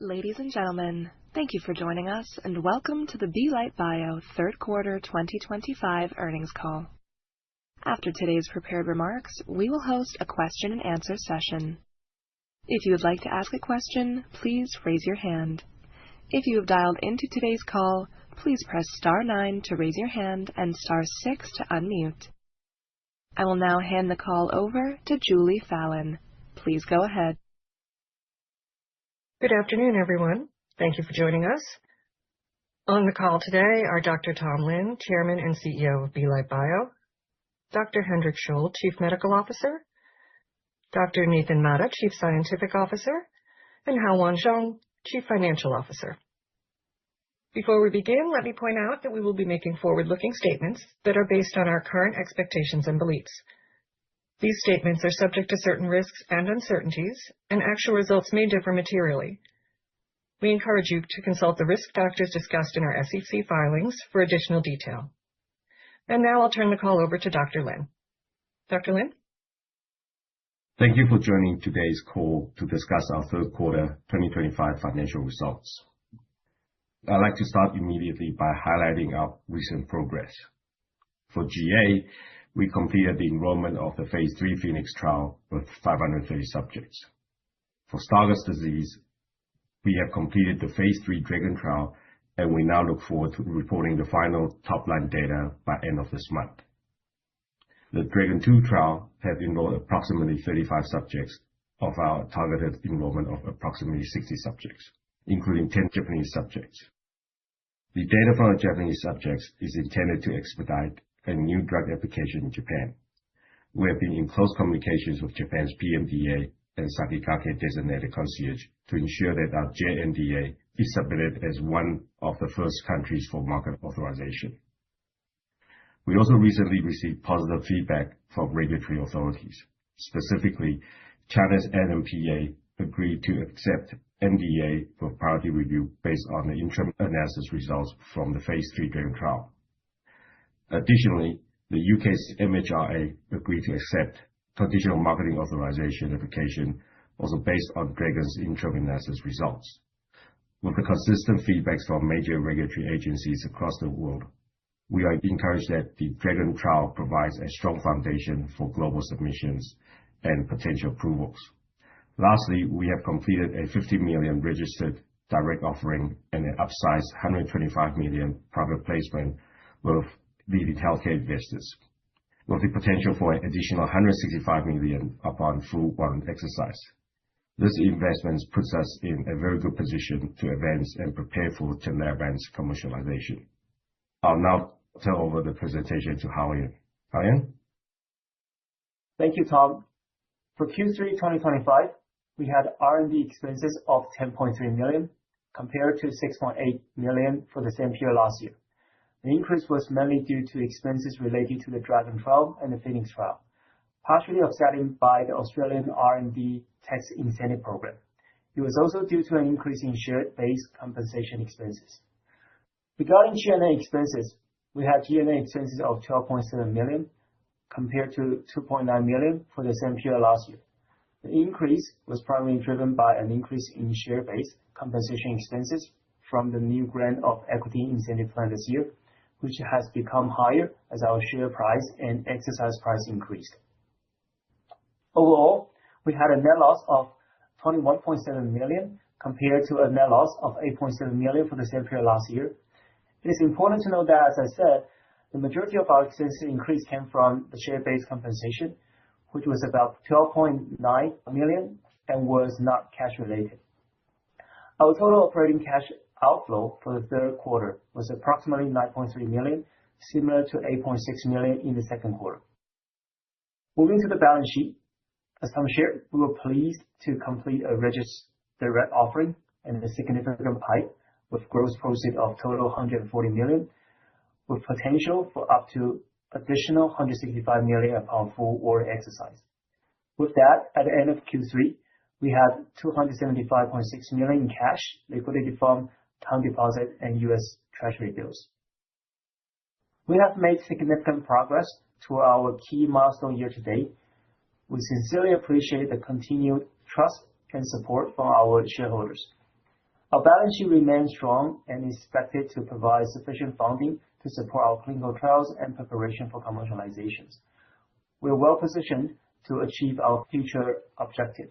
Ladies and gentlemen, thank you for joining us and welcome to the Belite Bio third quarter 2025 earnings call. After today's prepared remarks, we will host a question and answer session. If you would like to ask a question, please raise your hand. If you have dialed into today's call, please press star 9 to raise your hand and star 6 to unmute. I will now hand the call over to Julie Fallon. Please go ahead. Good afternoon, everyone. Thank you for joining us. On the call today are Dr. Tom Lin, Chairman and CEO of Belite Bio, Dr. Hendrik Scholl, Chief Medical Officer, Dr. Nathan Mata, Chief Scientific Officer, and Hao-Yuan Chuang, Chief Financial Officer. Before we begin, let me point out that we will be making forward-looking statements that are based on our current expectations and beliefs. These statements are subject to certain risks and uncertainties, and actual results may differ materially. We encourage you to consult the risk factors discussed in our SEC filings for additional detail. And now I'll turn the call over to Dr. Lin. Dr. Lin? Thank you for joining today's call to discuss our third quarter 2025 financial results. I'd like to start immediately by highlighting our recent progress. For GA, we completed the enrollment of the phase 3 Phoenix trial with 530 subjects. For Stargardt disease, we have completed the phase 3 Dragon trial, and we now look forward to reporting the final top-line data by end of this month. The Dragon 2 trial has enrolled approximately 35 subjects of our targeted enrollment of approximately 60 subjects, including 10 Japanese subjects. The data from the Japanese subjects is intended to expedite a new drug application in Japan. We have been in close communications with Japan's PMDA and Sakigake designated concierge to ensure that our JNDA is submitted as one of the first countries for market authorization. We also recently received positive feedback from regulatory authorities. Specifically, China's NMPA agreed to accept NDA for priority review based on the interim analysis results from the phase 3 Dragon trial. Additionally, the UK's MHRA agreed to accept conditional marketing authorization application also based on Dragon's interim analysis results. With the consistent feedbacks from major regulatory agencies across the world, we are encouraged that the Dragon trial provides a strong foundation for global submissions and potential approvals. Lastly, we have completed a $50 million registered direct offering and an upsized $125 million private placement with leading healthcare investors, with the potential for an additional $165 million upon full warrant exercise. This investment puts us in a very good position to advance and prepare for Tinlarebant's commercialization. I'll now turn over the presentation to Hao-Yuan. Hao-Yuan? Thank you, Tom. For Q3 2025, we had R&D expenses of $10.3 million compared to $6.8 million for the same period last year. The increase was mainly due to expenses related to the Dragon trial and the Phoenix trial, partially offset by the Australian R&D tax incentive program. It was also due to an increase in share-based compensation expenses. Regarding G&A expenses, we had G&A expenses of $12.7 million compared to $2.9 million for the same period last year. The increase was primarily driven by an increase in share-based compensation expenses from the new grant of equity incentive plan this year, which has become higher as our share price and exercise price increased. Overall, we had a net loss of $21.7 million compared to a net loss of $8.7 million for the same period last year. It is important to note that, as I said, the majority of our expenses increase came from the share-based compensation, which was about $12.9 million and was not cash related. Our total operating cash outflow for the third quarter was approximately $9.3 million, similar to $8.6 million in the second quarter. Moving to the balance sheet, as Tom shared, we were pleased to complete a registered direct offering and a significant PIPE with gross proceeds of total $140 million, with potential for up to additional $165 million upon full warrant exercise. With that, at the end of Q3, we had $275.6 million in cash, liquidity from time deposit and U.S. Treasury bills. We have made significant progress to our key milestone year to date. We sincerely appreciate the continued trust and support from our shareholders. Our balance sheet remains strong and is expected to provide sufficient funding to support our clinical trials and preparation for commercializations. We are well positioned to achieve our future objective.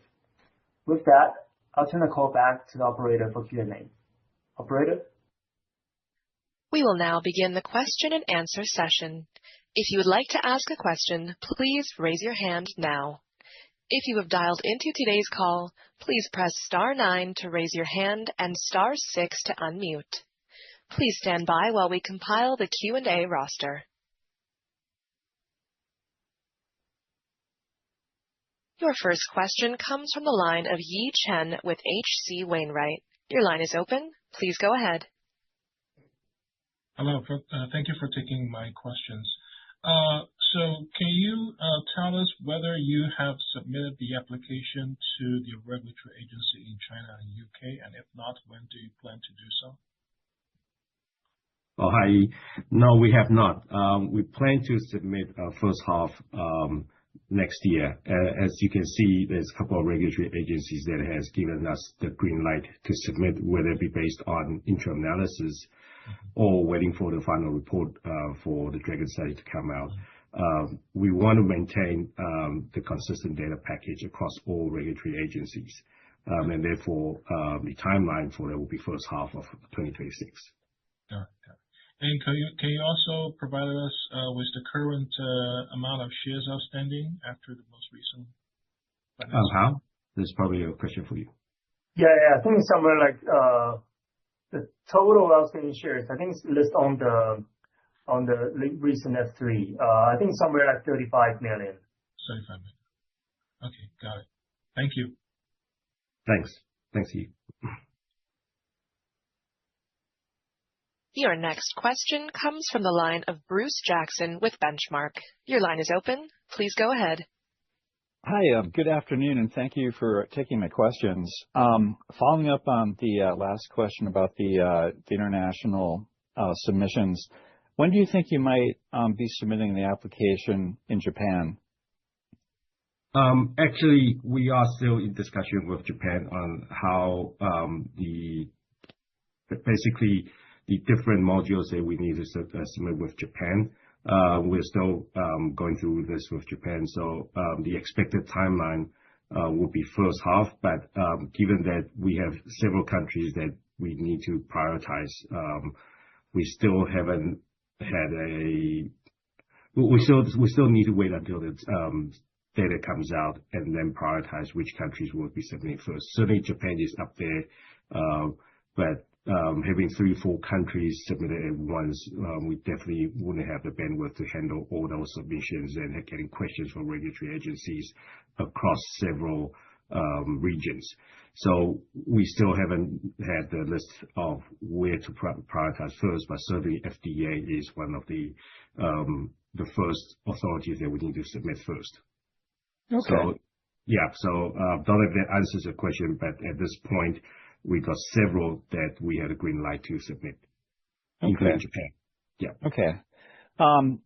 With that, I'll turn the call back to the operator for Q&A. Operator? We will now begin the question and answer session. If you would like to ask a question, please raise your hand now. If you have dialed into today's call, please press star 9 to raise your hand and star 6 to unmute. Please stand by while we compile the Q&A roster. Your first question comes from the line of Yi Chen with H.C. Wainwright. Your line is open. Please go ahead. Hello. Thank you for taking my questions. So can you tell us whether you have submitted the application to the regulatory agency in China and UK, and if not, when do you plan to do so? Oh, hi. No, we have not. We plan to submit first half next year. As you can see, there's a couple of regulatory agencies that has given us the green light to submit, whether it be based on interim analysis or waiting for the final report for the DRAGON study to come out. We want to maintain the consistent data package across all regulatory agencies, and therefore the timeline for that will be first half of 2026. Got it. And can you also provide us with the current amount of shares outstanding after the most recent? How? That's probably a question for you. Yeah. I think it's somewhere like the total outstanding shares. I think it's listed on the recent F3. I think somewhere like 35 million. 35 million. Okay, got it. Thank you. Thanks, Yi. Your next question comes from the line of Bruce Jackson with Benchmark. Your line is open. Please go ahead. Hi, good afternoon, and thank you for taking my questions. Following up on the last question about the international submissions, when do you think you might be submitting the application in Japan? Actually, we are still in discussion with Japan on how basically the different modules that we need to submit with Japan. We're still going through this with Japan, so the expected timeline will be first half. But given that we have several countries that we need to prioritize, we still haven't had a. We still need to wait until the data comes out and then prioritize which countries will be submitted first. Certainly, Japan is up there, but having 3-4 countries submitted at once, we definitely wouldn't have the bandwidth to handle all those submissions and getting questions from regulatory agencies across several regions. So we still haven't had the list of where to prioritize first, but certainly FDA is one of the first authorities that we need to submit first. Okay. So, yeah. So don't know if that answers your question, but at this point, we got several that we had a green light to submit, including Japan. Yeah. Okay.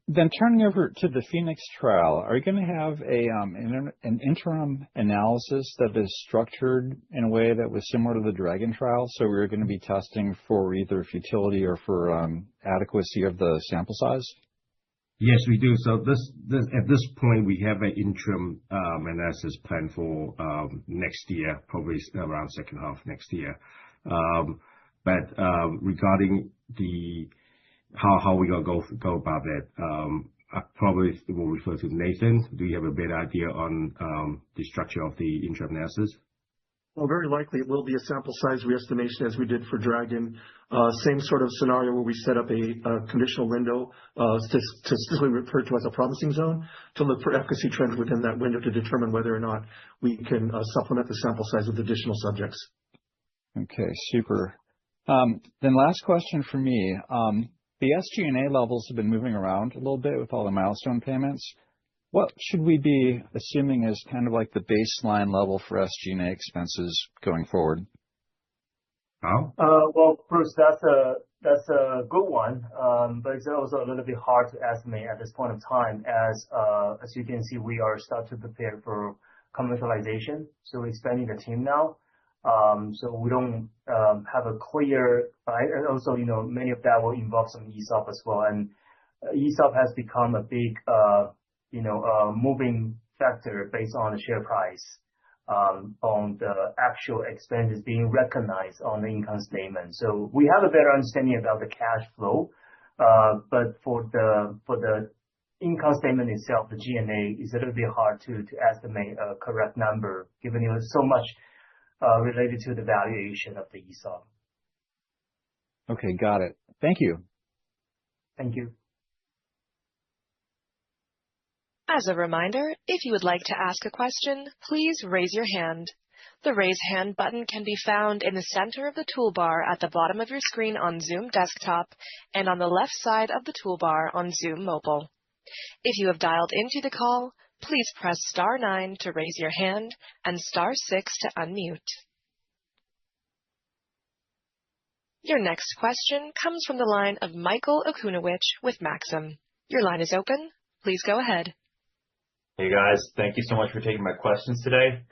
Then turning over to the Phoenix trial, are you going to have an interim analysis that is structured in a way that was similar to the DRAGON trial? So we're going to be testing for either futility or for adequacy of the sample size? Yes, we do. So at this point, we have an interim analysis plan for next year, probably around second half next year. But regarding how we gonna go about that, I probably will refer to Nathan. Do you have a better idea on the structure of the interim analysis? Well, very likely it will be a sample size re-estimation as we did for DRAGON. Same sort of scenario where we set up a conditional window, statistically referred to as a promising zone, to look for efficacy trends within that window to determine whether or not we can supplement the sample size with additional subjects. Okay, super. Then last question for me. The SG&A levels have been moving around a little bit with all the milestone payments. What should we be assuming as kind of like the baseline level for SG&A expenses going forward? How? Well, Bruce, that's a good one, but it's also a little bit hard to estimate at this point in time. As you can see, we are starting to prepare for commercialization, so we're expanding the team now. So we don't have a clear, and also, many of that will involve some ESOP as well. And ESOP has become a big, moving factor based on the share price, on the actual expenses being recognized on the income statement. So we have a better understanding about the cash flow, but for the income statement itself, the G&A is a little bit hard to estimate a correct number, given it was so much related to the valuation of the ESOP. Okay, got it. Thank you. Thank you. As a reminder, if you would like to ask a question, please raise your hand. The Raise Hand button can be found in the center of the toolbar at the bottom of your screen on Zoom Desktop and on the left side of the toolbar on Zoom Mobile. If you have dialed into the call, please press star 9 to raise your hand and star 6 to unmute. Your next question comes from the line of Michael Okunewitch with Maxim. Your line is open. Please go ahead. Hey guys, thank you so much for taking my questions today.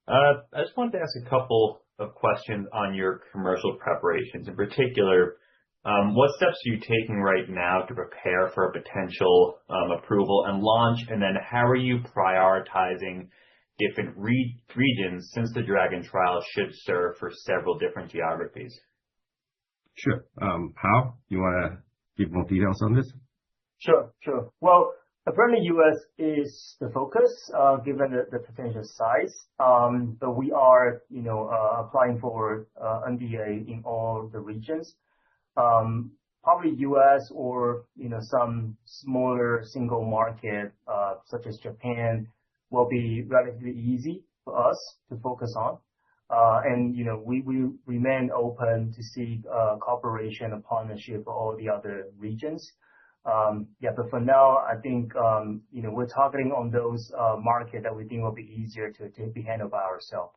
I just wanted to ask a couple of questions on your commercial preparations. In particular, what steps are you taking right now to prepare for a potential approval and launch? And then how are you prioritizing different regions, since the DRAGON trial should serve for several different geographies? Sure. Hao, you want to give more details on this? Sure. Well, apparently U.S. is the focus, given the potential size. But we are, applying for NDA in all the regions. Probably U.S. or, some smaller single market, such as Japan, will be relatively easy for us to focus on. And, we remain open to seek cooperation and partnership for all the other regions. But for now, I think, we're targeting on those market that we think will be easier to be handled by ourselves.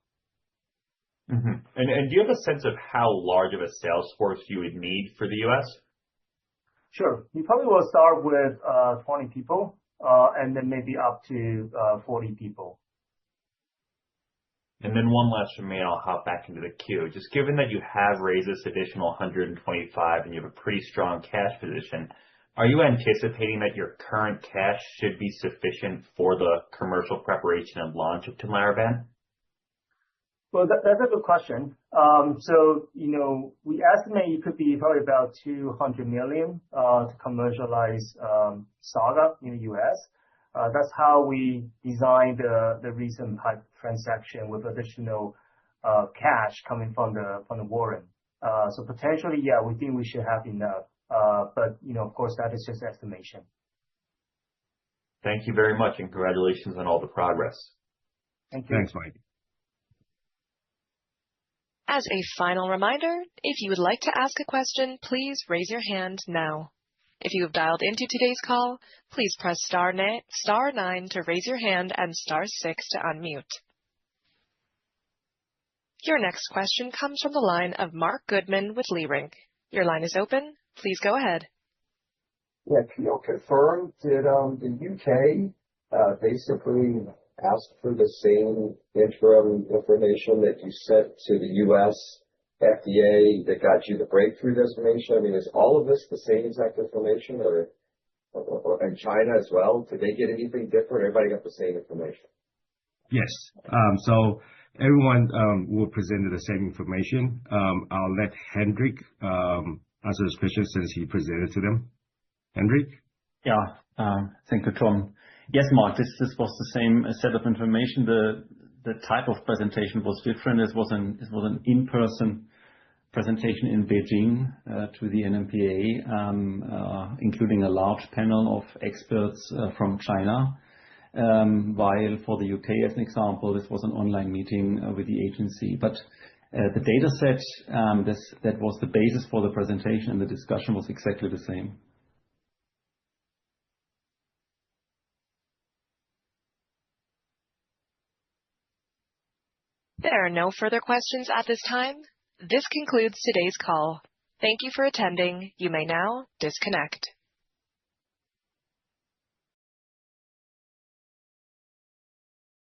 Mm-hmm. And do you have a sense of how large of a sales force you would need for the U.S.? Sure. We probably will start with 20 people, and then maybe up to 40 people. And then one last from me, and I'll hop back into the queue. Just given that you have raised this additional 125 and you have a pretty strong cash position, are you anticipating that your current cash should be sufficient for the commercial preparation and launch of Tinlarebant? Well, that's a good question. So, we estimate it could be probably about $200 million to commercialize Saga in the U.S. That's how we designed the recent PIPE transaction with additional cash coming from the warrant. So potentially, we think we should have enough. But, of course, that is just estimation. Thank you very much, and congratulations on all the progress. Thank you. Thanks, Mike. As a final reminder, if you would like to ask a question, please raise your hand now. If you have dialed into today's call, please press star 9 to raise your hand and star 6 to unmute. Your next question comes from the line of Mark Goodman with Leerink. Your line is open. Please go ahead. Yeah, can you confirm, did the UK basically ask for the same interim information that you sent to the US FDA that got you the breakthrough designation? I mean, is all of this the same exact information, or in China as well? Did they get anything different? Everybody got the same information? Yes. So everyone will present the same information. I'll let Hendrik answer this question since he presented to them. Hendrik? Yeah, thank you, Tom. Yes, Mark, this was the same set of information. The type of presentation was different. It was an in-person presentation in Beijing to the NMPA, including a large panel of experts from China. While for the UK, as an example, this was an online meeting with the agency. But the data set that was the basis for the presentation and the discussion was exactly the same. There are no further questions at this time. This concludes today's call. Thank you for attending. You may now disconnect.